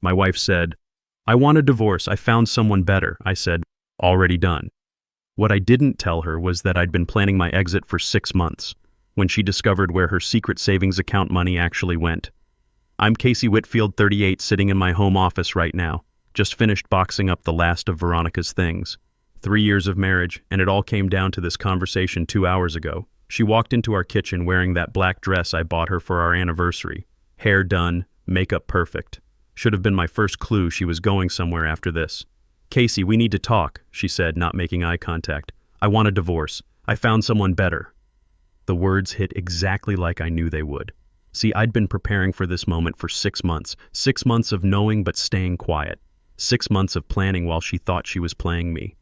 My wife said, "I want a divorce. I found someone better." I said, "Already done." What I didn't tell her was that I'd been planning my exit for 6 months, when she discovered where her secret savings account money actually went. I'm Casey Whitfield, 38, sitting in my home office right now. Just finished boxing up the last of Veronica's things. 3 years of marriage, and it all came down to this conversation 2 hours ago. She walked into our kitchen wearing that black dress I bought her for our anniversary. Hair done, makeup perfect. Should have been my first clue she was going somewhere after this. "Casey, we need to talk," she said, not making eye contact. "I want a divorce. I found someone better." The words hit exactly like I knew they would. See, I'd been preparing for this moment for 6 months. 6 months of knowing but staying quiet. 6 months of planning while she thought she was playing me.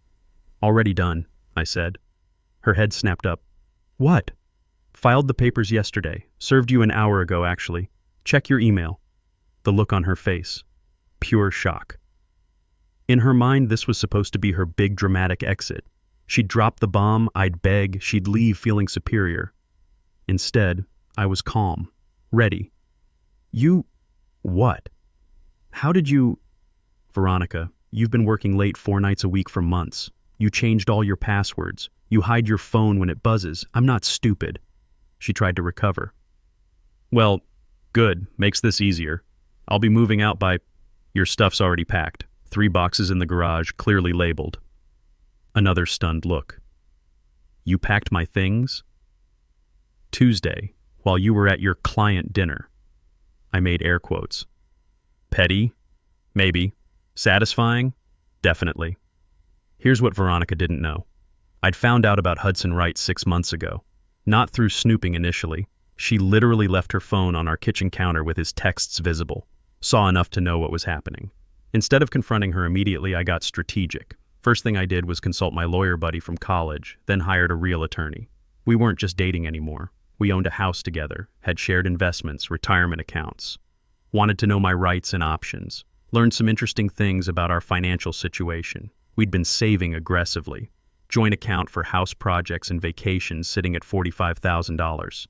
"Already done," I said. Her head snapped up. "What?" "Filed the papers yesterday. Served you an hour ago, actually. Check your email." The look on her face. Pure shock. In her mind, this was supposed to be her big dramatic exit. She'd drop the bomb, I'd beg, she'd leave feeling superior. Instead, I was calm, ready. "You... what? How did you..." "Veronica, you've been working late 4 nights a week for months. You changed all your passwords. You hide your phone when it buzzes. I'm not stupid." She tried to recover. "Well, good. Makes this easier. I'll be moving out by... Your stuff's already packed. 3 boxes in the garage, clearly labeled." Another stunned look. "You packed my things?" "Tuesday, while you were at your client dinner." I made air quotes. "Petty? Maybe. Satisfying? Definitely." Here's what Veronica didn't know. I'd found out about Hudson Wright 6 months ago. Not through snooping initially. She literally left her phone on our kitchen counter with his texts visible. Saw enough to know what was happening. Instead of confronting her immediately, I got strategic. First thing I did was consult my lawyer buddy from college, then hired a real attorney. We weren't just dating anymore. We owned a house together, had shared investments, retirement accounts. Wanted to know my rights and options. Learned some interesting things about our financial situation. We'd been saving aggressively. Joint account for house projects and vacations sitting at $45,000.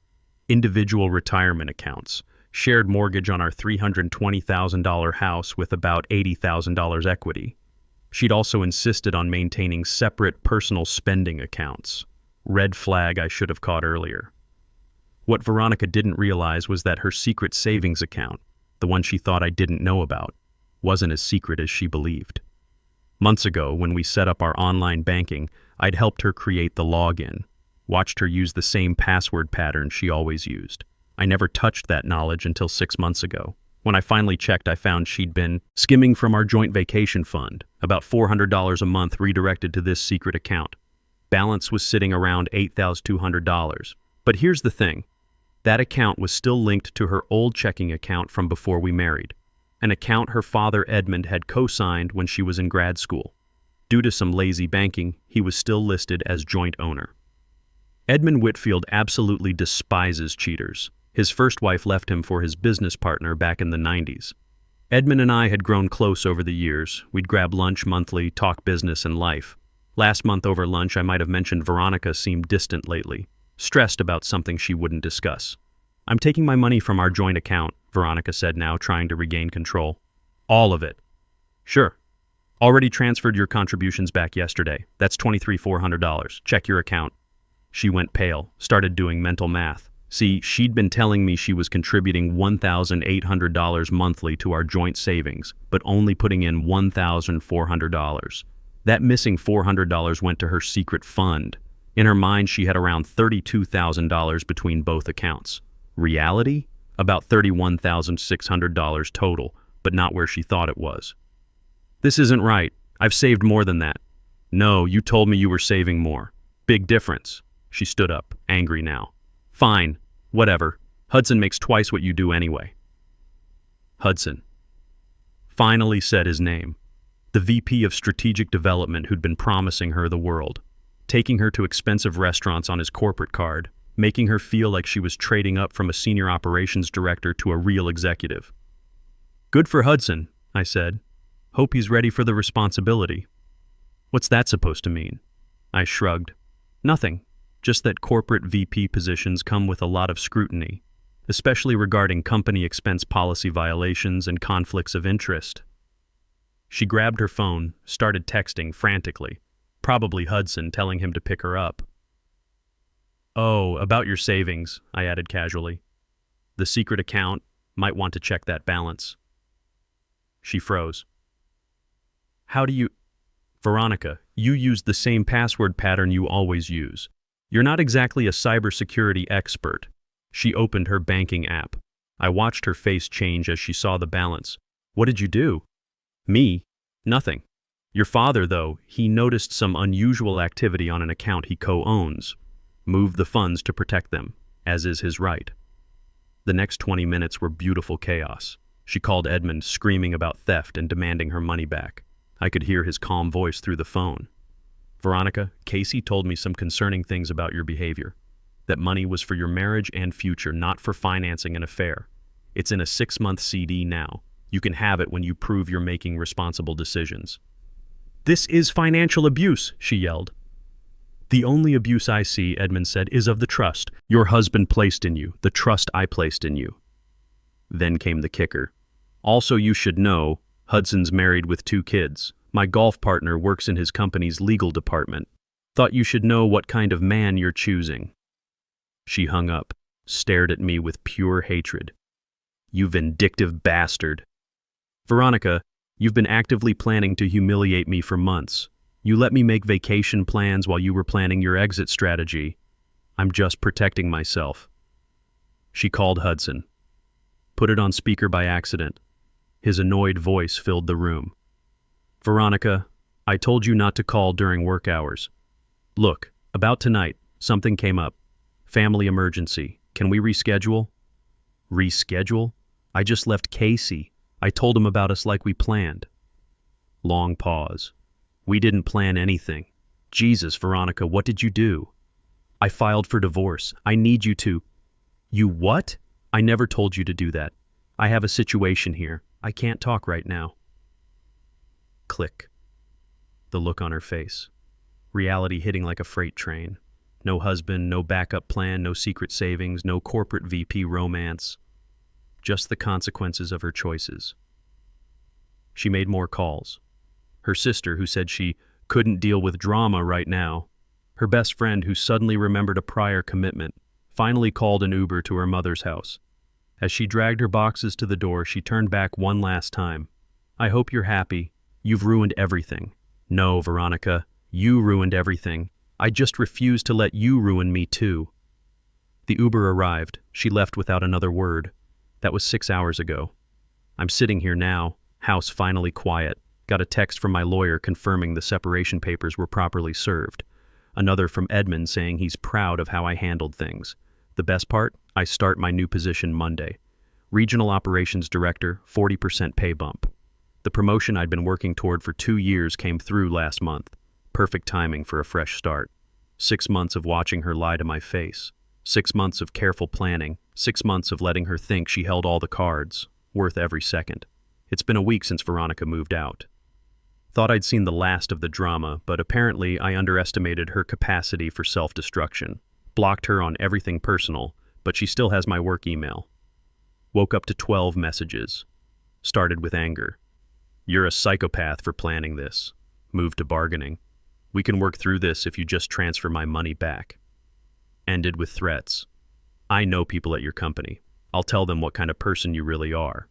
Individual retirement accounts. Shared mortgage on our $320,000 house with about $80,000 equity. She'd also insisted on maintaining separate personal spending accounts. Red flag I should have caught earlier. What Veronica didn't realize was that her secret savings account, the one she thought I didn't know about, wasn't as secret as she believed. Months ago, when we set up our online banking, I'd helped her create the login, watched her use the same password pattern she always used. I never touched that knowledge until 6 months ago. When I finally checked, I found she'd been skimming from our joint vacation fund, about $400 a month redirected to this secret account. Balance was sitting around $8,200. But here's the thing. That account was still linked to her old checking account from before we married, an account her father Edmund had co-signed when she was in grad school. Due to some lazy banking, he was still listed as joint owner. Edmund Whitfield absolutely despises cheaters. His first wife left him for his business partner back in the 90s. Edmund and I had grown close over the years. We'd grab lunch monthly, talk business and life. Last month over lunch, I might have mentioned Veronica seemed distant lately, stressed about something she wouldn't discuss. "I'm taking my money from our joint account," Veronica said now, trying to regain control. "All of it." "Sure. Already transferred your contributions back yesterday. That's $23,400. Check your account." She went pale, started doing mental math. See, she'd been telling me she was contributing $1,800 monthly to our joint savings, but only putting in $1,400. That missing $400 went to her secret fund. In her mind, she had around $32,000 between both accounts. Reality? About $31,600 total, but not where she thought it was. "This isn't right. I've saved more than that." "No, you told me you were saving more." "Big difference." She stood up, angry now. "Fine, whatever. Hudson makes twice what you do anyway." Hudson. Finally said his name. The VP of Strategic Development who'd been promising her the world, taking her to expensive restaurants on his corporate card, making her feel like she was trading up from a senior operations director to a real executive. "Good for Hudson," I said. "Hope he's ready for the responsibility." "What's that supposed to mean?" I shrugged. "Nothing. Just that corporate VP positions come with a lot of scrutiny. especially regarding company expense policy violations and conflicts of interest. She grabbed her phone, started texting frantically, probably Hudson telling him to pick her up. "Oh, about your savings," I added casually. "The secret account, might want to check that balance." She froze. "How do you—" "Veronica, you used the same password pattern you always use. You're not exactly a cybersecurity expert." She opened her banking app. I watched her face change as she saw the balance. "What did you do?" "Me? Nothing. Your father, though, he noticed some unusual activity on an account he co-owns. Moved the funds to protect them, as is his right." The next 20 minutes were beautiful chaos. She called Edmund, screaming about theft and demanding her money back. I could hear his calm voice through the phone. "Veronica, Casey told me some concerning things about your behavior. That money was for your marriage and future, not for financing an affair. It's in a 6-month CD now. You can have it when you prove you're making responsible decisions." "This is financial abuse," she yelled. "The only abuse I see," Edmund said, "is of the trust your husband placed in you, the trust I placed in you." Then came the kicker. "Also, you should know, Hudson's married with 2 kids. My golf partner works in his company's legal department. Thought you should know what kind of man you're choosing." She hung up, stared at me with pure hatred. "You vindictive bastard. Veronica, you've been actively planning to humiliate me for months. You let me make vacation plans while you were planning your exit strategy. I'm just protecting myself." She called Hudson. Put it on speaker by accident. His annoyed voice filled the room. "Veronica, I told you not to call during work hours. Look, about tonight, something came up. Family emergency. Can we reschedule?" "Reschedule? I just left Casey. I told him about us like we planned." Long pause. "We didn't plan anything. Jesus, Veronica, what did you do?" "I filed for divorce. I need you to—" "You what?" "I never told you to do that. I have a situation here. I can't talk right now." Click. The look on her face. Reality hitting like a freight train. No husband, no backup plan, no secret savings, no corporate VP romance. Just the consequences of her choices. She made more calls. Her sister, who said she couldn't deal with drama right now. Her best friend, who suddenly remembered a prior commitment, finally called an Uber to her mother's house. As she dragged her boxes to the door, she turned back one last time. "I hope you're happy. You've ruined everything." "No, Veronica, you ruined everything. I just refuse to let you ruin me too." The Uber arrived. She left without another word. That was 6 hours ago. I'm sitting here now, house finally quiet. Got a text from my lawyer confirming the separation papers were properly served. Another from Edmund saying he's proud of how I handled things. The best part? I start my new position Monday. Regional Operations Director, 40% pay bump. The promotion I'd been working toward for 2 years came through last month. Perfect timing for a fresh start. 6 months of watching her lie to my face. 6 months of careful planning. 6 months of letting her think she held all the cards, worth every second. It's been a week since Veronica moved out. Thought I'd seen the last of the drama, but apparently I underestimated her capacity for self-destruction. Blocked her on everything personal, but she still has my work email. Woke up to 12 messages. Started with anger. "You're a psychopath for planning this." Moved to bargaining. "We can work through this if you just transfer my money back." Ended with threats. "I know people at your company. I'll tell them what kind of person you really are."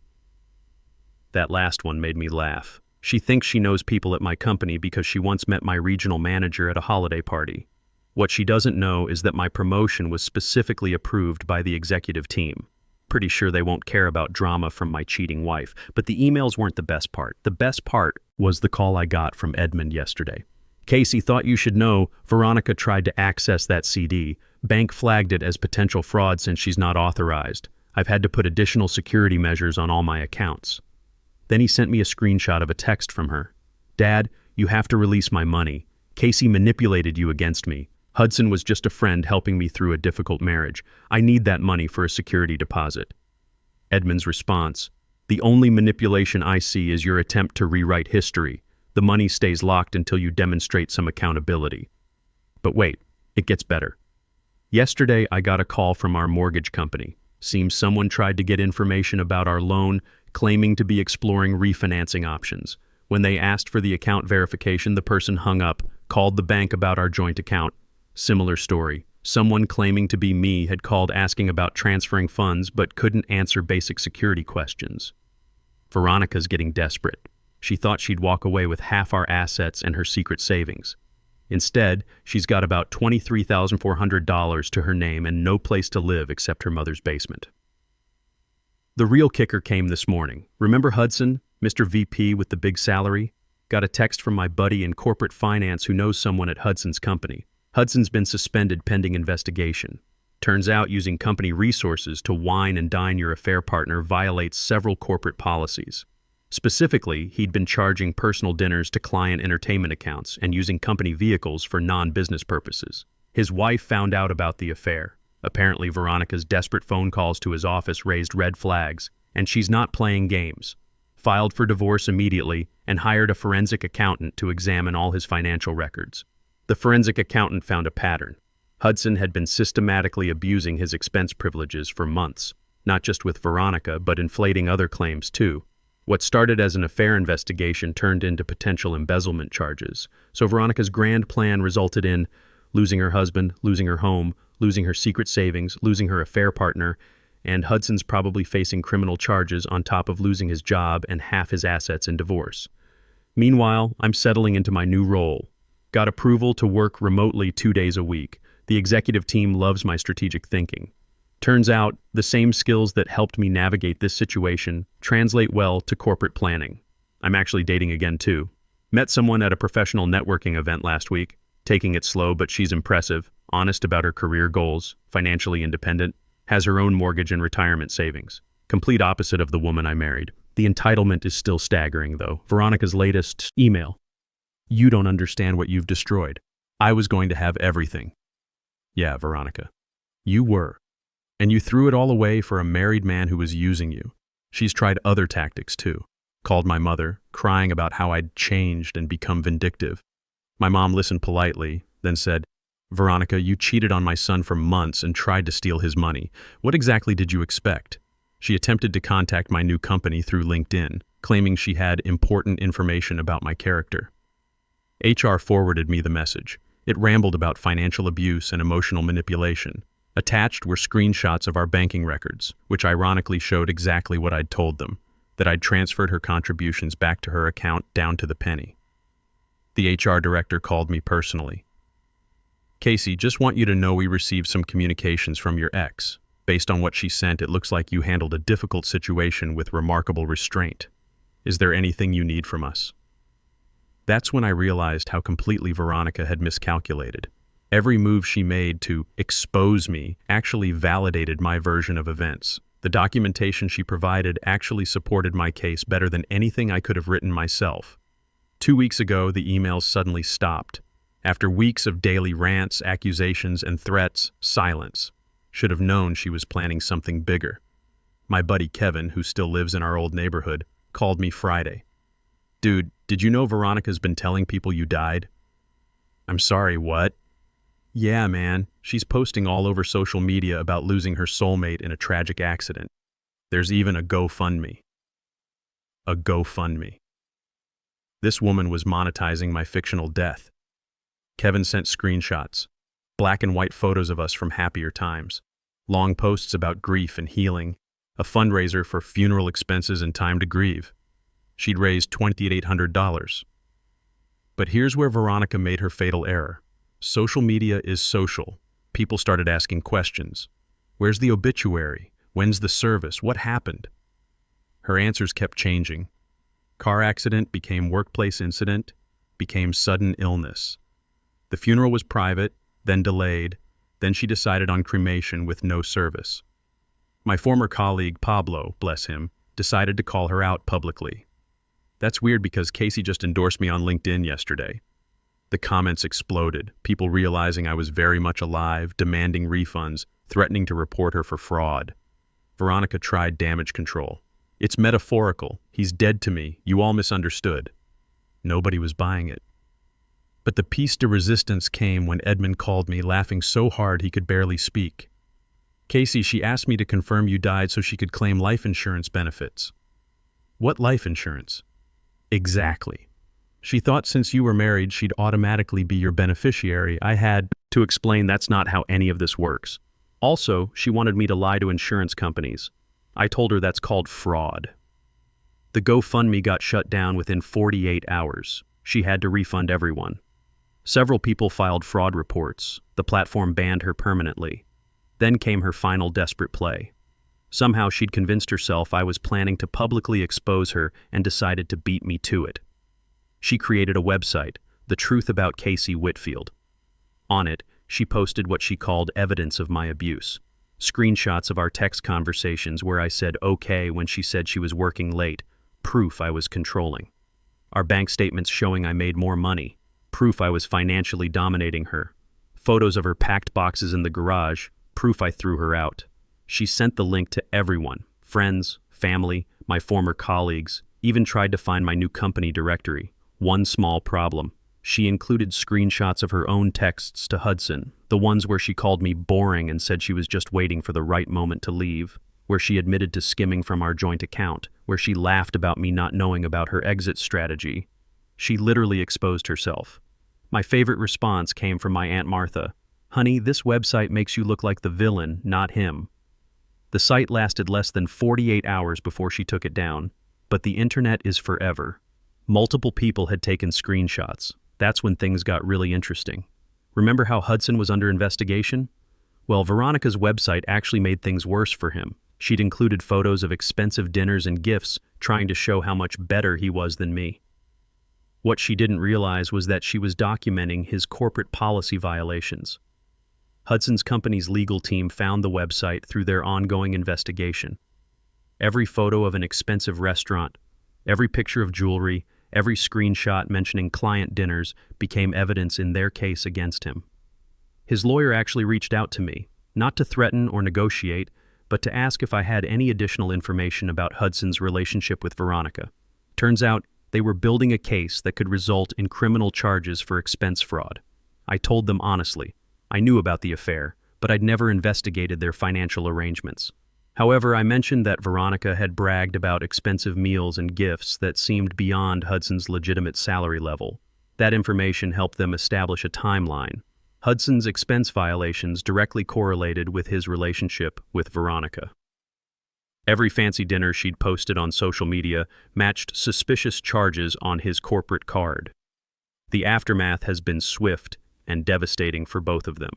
That last one made me laugh. She thinks she knows people at my company because she once met my regional manager at a holiday party. What she doesn't know is that my promotion was specifically approved by the executive team. Pretty sure they won't care about drama from my cheating wife, but the emails weren't the best part. The best part was the call I got from Edmund yesterday. "Casey, thought you should know, Veronica tried to access that CD. Bank flagged it as potential fraud since she's not authorized. I've had to put additional security measures on all my accounts." Then he sent me a screenshot of a text from her. "Dad, you have to release my money. Casey manipulated you against me. Hudson was just a friend helping me through a difficult marriage. I need that money for a security deposit." Edmund's response: "The only manipulation I see is your attempt to rewrite history. The money stays locked until you demonstrate some accountability." But wait, it gets better. Yesterday, I got a call from our mortgage company. Seems someone tried to get information about our loan, claiming to be exploring refinancing options. When they asked for the account verification, the person hung up, called the bank about our joint account. Similar story. Someone claiming to be me had called asking about transferring funds but couldn't answer basic security questions. Veronica's getting desperate. She thought she'd walk away with half our assets and her secret savings. Instead, she's got about $23,400 to her name and no place to live except her mother's basement. The real kicker came this morning. Remember Hudson, Mr. VP with the big salary? Got a text from my buddy in corporate finance who knows someone at Hudson's company. Hudson's been suspended pending investigation. Turns out using company resources to wine and dine your affair partner violates several corporate policies. Specifically, he'd been charging personal dinners to client entertainment accounts and using company vehicles for non-business purposes. His wife found out about the affair. Apparently, Veronica's desperate phone calls to his office raised red flags, and she's not playing games. Filed for divorce immediately and hired a forensic accountant to examine all his financial records. The forensic accountant found a pattern. Hudson had been systematically abusing his expense privileges for months, not just with Veronica, but inflating other claims too. What started as an affair investigation turned into potential embezzlement charges. So Veronica's grand plan resulted in losing her husband, losing her home, losing her secret savings, losing her affair partner, and Hudson's probably facing criminal charges on top of losing his job and half his assets in divorce. Meanwhile, I'm settling into my new role. Got approval to work remotely 2 days a week. The executive team loves my strategic thinking. Turns out, the same skills that helped me navigate this situation translate well to corporate planning. I'm actually dating again too. Met someone at a professional networking event last week. Taking it slow, but she's impressive, honest about her career goals, financially independent, has her own mortgage and retirement savings. Complete opposite of the woman I married. The entitlement is still staggering though. Veronica's latest email. You don't understand what you've destroyed. I was going to have everything. Yeah, Veronica. You were. And you threw it all away for a married man who was using you. She's tried other tactics too. Called my mother, crying about how I'd changed and become vindictive. My mom listened politely, then said, Veronica, you cheated on my son for months and tried to steal his money. What exactly did you expect? She attempted to contact my new company through LinkedIn, claiming she had important information about my character. HR forwarded me the message. It rambled about financial abuse and emotional manipulation. Attached were screenshots of our banking records, which ironically showed exactly what I'd told them, that I'd transferred her contributions back to her account down to the penny. The HR director called me personally. Casey, just want you to know we received some communications from your ex. Based on what she sent, it looks like you handled a difficult situation with remarkable restraint. Is there anything you need from us? That's when I realized how completely Veronica had miscalculated. Every move she made to expose me actually validated my version of events. The documentation she provided actually supported my case better than anything I could have written myself. 2 weeks ago, the emails suddenly stopped. After weeks of daily rants, accusations, and threats, silence. Should have known she was planning something bigger. My buddy Kevin, who still lives in our old neighborhood, called me Friday. Dude, did you know Veronica's been telling people you died? I'm sorry, what? Yeah, man, she's posting all over social media about losing her soulmate in a tragic accident. There's even a GoFundMe. A GoFundMe. This woman was monetizing my fictional death. Kevin sent screenshots, black and white photos of us from happier times, long posts about grief and healing, a fundraiser for funeral expenses and time to grieve. She'd raised $2,800. But here's where Veronica made her fatal error. Social media is social. People started asking questions. Where's the obituary? When's the service? What happened? Her answers kept changing. Car accident became workplace incident, became sudden illness. The funeral was private, then delayed, then she decided on cremation with no service. My former colleague, Pablo, bless him, decided to call her out publicly. That's weird because Casey just endorsed me on LinkedIn yesterday. The comments exploded, people realizing I was very much alive, demanding refunds, threatening to report her for fraud. Veronica tried damage control. It's metaphorical. He's dead to me. You all misunderstood. Nobody was buying it. But the piece de resistance came when Edmund called me, laughing so hard he could barely speak. Casey, she asked me to confirm you died so she could claim life insurance benefits. What life insurance? Exactly. She thought since you were married, she'd automatically be your beneficiary. I had to explain that's not how any of this works. Also, she wanted me to lie to insurance companies. I told her that's called fraud. The GoFundMe got shut down within 48 hours. She had to refund everyone. Several people filed fraud reports. The platform banned her permanently. Then came her final desperate play. Somehow she'd convinced herself I was planning to publicly expose her and decided to beat me to it. She created a website, The Truth About Casey Whitfield. On it, she posted what she called evidence of my abuse. Screenshots of our text conversations where I said okay when she said she was working late, proof I was controlling. Our bank statements showing I made more money, proof I was financially dominating her. Photos of her packed boxes in the garage, proof I threw her out. She sent the link to everyone, friends, family, my former colleagues, even tried to find my new company directory. One small problem. She included screenshots of her own texts to Hudson, the ones where she called me boring and said she was just waiting for the right moment to leave, where she admitted to skimming from our joint account, where she laughed about me not knowing about her exit strategy. She literally exposed herself. My favorite response came from my Aunt Martha. Honey, this website makes you look like the villain, not him. The site lasted less than 48 hours before she took it down, but the internet is forever. Multiple people had taken screenshots. That's when things got really interesting. Remember how Hudson was under investigation? Well, Veronica's website actually made things worse for him. She'd included photos of expensive dinners and gifts, trying to show how much better he was than me. What she didn't realize was that she was documenting his corporate policy violations. Hudson's company's legal team found the website through their ongoing investigation. Every photo of an expensive restaurant, every picture of jewelry, every screenshot mentioning client dinners became evidence in their case against him. His lawyer actually reached out to me, not to threaten or negotiate, but to ask if I had any additional information about Hudson's relationship with Veronica. Turns out, they were building a case that could result in criminal charges for expense fraud. I told them honestly, I knew about the affair, but I'd never investigated their financial arrangements. However, I mentioned that Veronica had bragged about expensive meals and gifts that seemed beyond Hudson's legitimate salary level. That information helped them establish a timeline. Hudson's expense violations directly correlated with his relationship with Veronica. Every fancy dinner she'd posted on social media matched suspicious charges on his corporate card. The aftermath has been swift and devastating for both of them.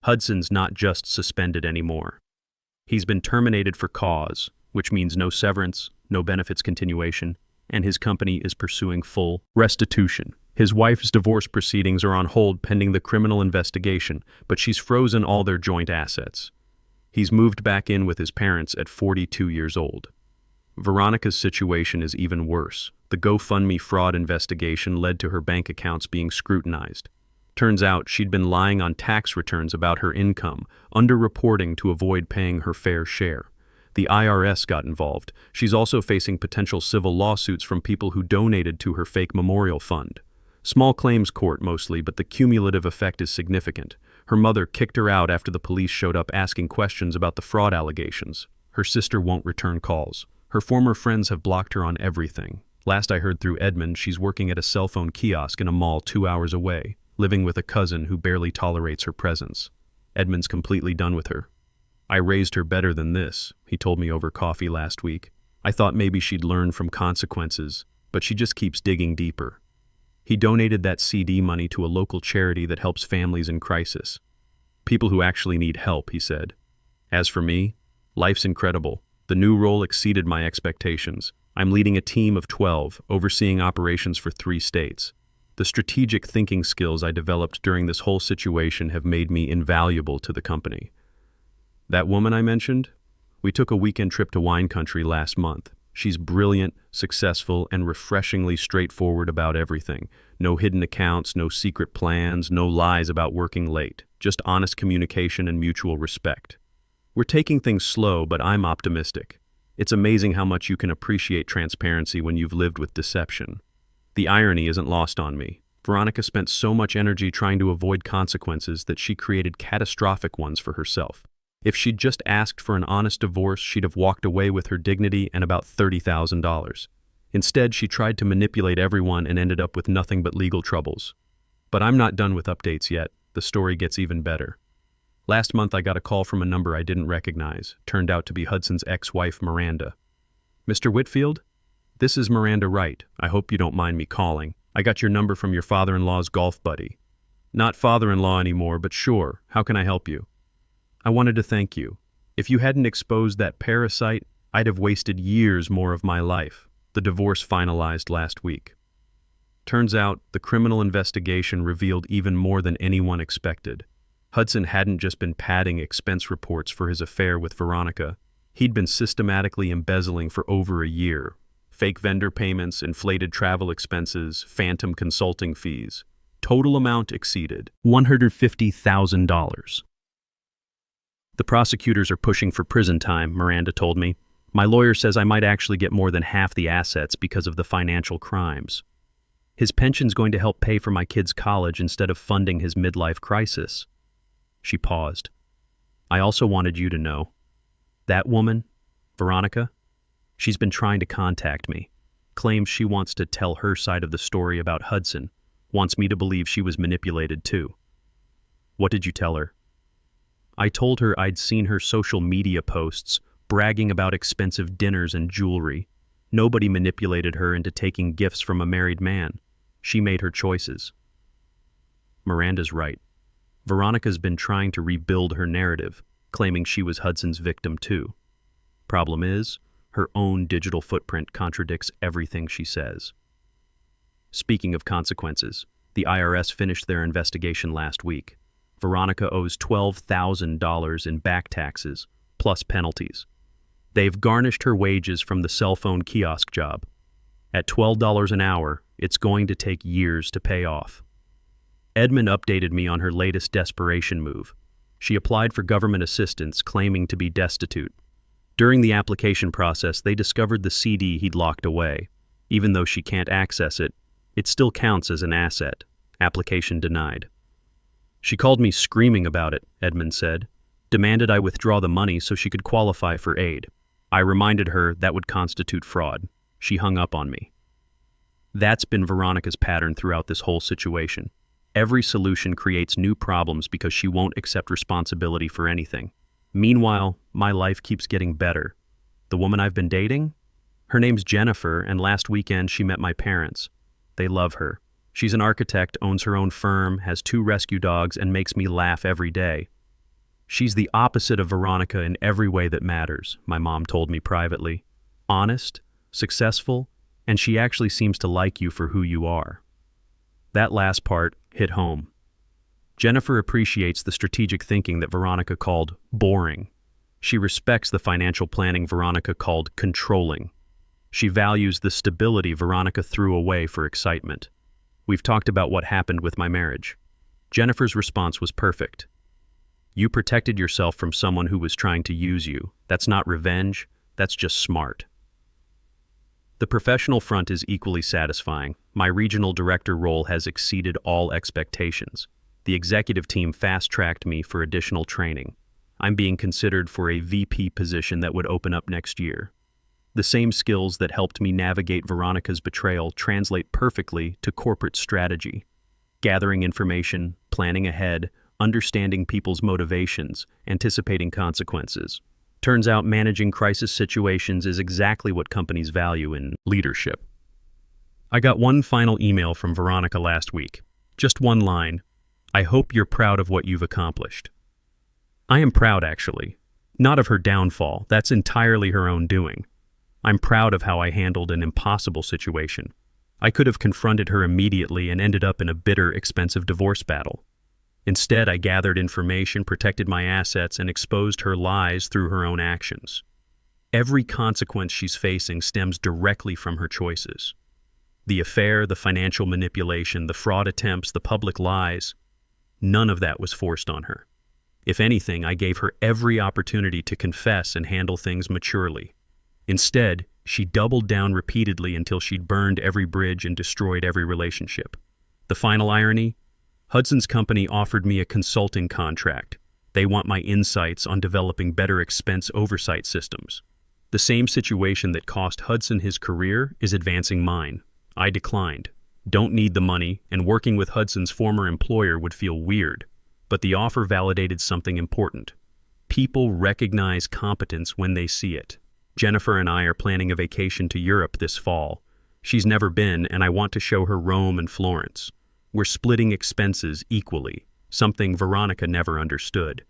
Hudson's not just suspended anymore. He's been terminated for cause, which means no severance, no benefits continuation, and his company is pursuing full restitution. His wife's divorce proceedings are on hold pending the criminal investigation, but she's frozen all their joint assets. He's moved back in with his parents at 42 years old. Veronica's situation is even worse. The GoFundMe fraud investigation led to her bank accounts being scrutinized. Turns out she'd been lying on tax returns about her income, underreporting to avoid paying her fair share. The IRS got involved. She's also facing potential civil lawsuits from people who donated to her fake memorial fund. Small claims court mostly, but the cumulative effect is significant. Her mother kicked her out after the police showed up asking questions about the fraud allegations. Her sister won't return calls. Her former friends have blocked her on everything. Last I heard through Edmund, she's working at a cell phone kiosk in a mall 2 hours away, living with a cousin who barely tolerates her presence. Edmund's completely done with her. I raised her better than this, he told me over coffee last week. I thought maybe she'd learn from consequences, but she just keeps digging deeper. He donated that CD money to a local charity that helps families in crisis. People who actually need help, he said. As for me, life's incredible. The new role exceeded my expectations. I'm leading a team of 12, overseeing operations for 3 states. The strategic thinking skills I developed during this whole situation have made me invaluable to the company. That woman I mentioned? We took a weekend trip to wine country last month. She's brilliant, successful, and refreshingly straightforward about everything. No hidden accounts, no secret plans, no lies about working late. Just honest communication and mutual respect. We're taking things slow, but I'm optimistic. It's amazing how much you can appreciate transparency when you've lived with deception. The irony isn't lost on me. Veronica spent so much energy trying to avoid consequences that she created catastrophic ones for herself. If she'd just asked for an honest divorce, she'd have walked away with her dignity and about $30,000. Instead, she tried to manipulate everyone and ended up with nothing but legal troubles. But I'm not done with updates yet. The story gets even better. Last month, I got a call from a number I didn't recognize. Turned out to be Hudson's ex-wife, Miranda. Mr. Whitfield? This is Miranda Wright. I hope you don't mind me calling. I got your number from your father-in-law's golf buddy. Not father-in-law anymore, but sure. How can I help you? I wanted to thank you. If you hadn't exposed that parasite, I'd have wasted years more of my life. The divorce finalized last week. Turns out, the criminal investigation revealed even more than anyone expected. Hudson hadn't just been padding expense reports for his affair with Veronica. He'd been systematically embezzling for over a year. Fake vendor payments, inflated travel expenses, phantom consulting fees. Total amount exceeded $150,000. The prosecutors are pushing for prison time, Miranda told me. My lawyer says I might actually get more than half the assets because of the financial crimes. His pension's going to help pay for my kid's college instead of funding his midlife crisis. She paused. I also wanted you to know. That woman, Veronica, she's been trying to contact me. Claims she wants to tell her side of the story about Hudson. Wants me to believe she was manipulated too. What did you tell her? I told her I'd seen her social media posts bragging about expensive dinners and jewelry. Nobody manipulated her into taking gifts from a married man. She made her choices. Miranda's right. Veronica's been trying to rebuild her narrative, claiming she was Hudson's victim too. Problem is, her own digital footprint contradicts everything she says. Speaking of consequences, the IRS finished their investigation last week. Veronica owes $12,000 in back taxes, plus penalties. They've garnished her wages from the cell phone kiosk job. At $12 an hour, it's going to take years to pay off. Edmund updated me on her latest desperation move. She applied for government assistance, claiming to be destitute. During the application process, they discovered the CD he'd locked away. Even though she can't access it, it still counts as an asset. Application denied. She called me screaming about it, Edmund said. Demanded I withdraw the money so she could qualify for aid. I reminded her that would constitute fraud. She hung up on me. That's been Veronica's pattern throughout this whole situation. Every solution creates new problems because she won't accept responsibility for anything. Meanwhile, my life keeps getting better. The woman I've been dating? Her name's Jennifer, and last weekend she met my parents. They love her. She's an architect, owns her own firm, has 2 rescue dogs, and makes me laugh every day. She's the opposite of Veronica in every way that matters, my mom told me privately. Honest, successful, and she actually seems to like you for who you are. That last part hit home. Jennifer appreciates the strategic thinking that Veronica called boring. She respects the financial planning Veronica called controlling. She values the stability Veronica threw away for excitement. We've talked about what happened with my marriage. Jennifer's response was perfect. You protected yourself from someone who was trying to use you. That's not revenge, that's just smart. The professional front is equally satisfying. My regional director role has exceeded all expectations. The executive team fast-tracked me for additional training. I'm being considered for a VP position that would open up next year. The same skills that helped me navigate Veronica's betrayal translate perfectly to corporate strategy. Gathering information, planning ahead, understanding people's motivations, anticipating consequences. Turns out managing crisis situations is exactly what companies value in leadership. I got one final email from Veronica last week. Just one line. I hope you're proud of what you've accomplished. I am proud, actually. Not of her downfall. That's entirely her own doing. I'm proud of how I handled an impossible situation. I could have confronted her immediately and ended up in a bitter, expensive divorce battle. Instead, I gathered information, protected my assets, and exposed her lies through her own actions. Every consequence she's facing stems directly from her choices. The affair, the financial manipulation, the fraud attempts, the public lies, none of that was forced on her. If anything, I gave her every opportunity to confess and handle things maturely. Instead, she doubled down repeatedly until she'd burned every bridge and destroyed every relationship. The final irony? Hudson's company offered me a consulting contract. They want my insights on developing better expense oversight systems. The same situation that cost Hudson his career is advancing mine. I declined. Don't need the money, and working with Hudson's former employer would feel weird. But the offer validated something important. People recognize competence when they see it. Jennifer and I are planning a vacation to Europe this fall. She's never been, and I want to show her Rome and Florence. We're splitting expenses equally, something Veronica never understood.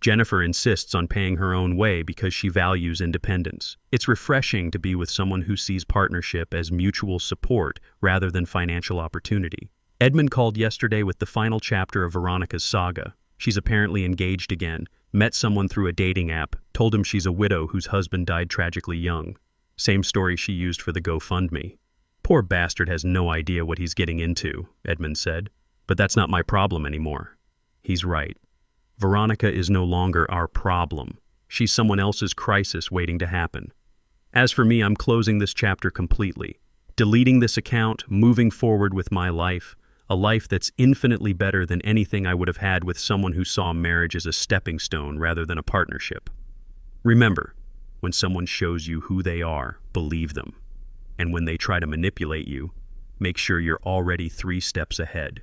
Jennifer insists on paying her own way because she values independence. It's refreshing to be with someone who sees partnership as mutual support rather than financial opportunity. Edmund called yesterday with the final chapter of Veronica's saga. She's apparently engaged again, met someone through a dating app, told him she's a widow whose husband died tragically young. Same story she used for the GoFundMe. Poor bastard has no idea what he's getting into, Edmund said. But that's not my problem anymore. He's right. Veronica is no longer our problem. She's someone else's crisis waiting to happen. As for me, I'm closing this chapter completely. Deleting this account, moving forward with my life, a life that's infinitely better than anything I would have had with someone who saw marriage as a stepping stone rather than a partnership. Remember, when someone shows you who they are, believe them. And when they try to manipulate you, make sure you're already 3 steps ahead.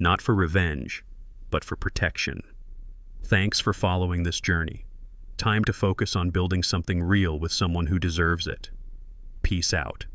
Not for revenge, but for protection. Thanks for following this journey. Time to focus on building something real with someone who deserves it. Peace out.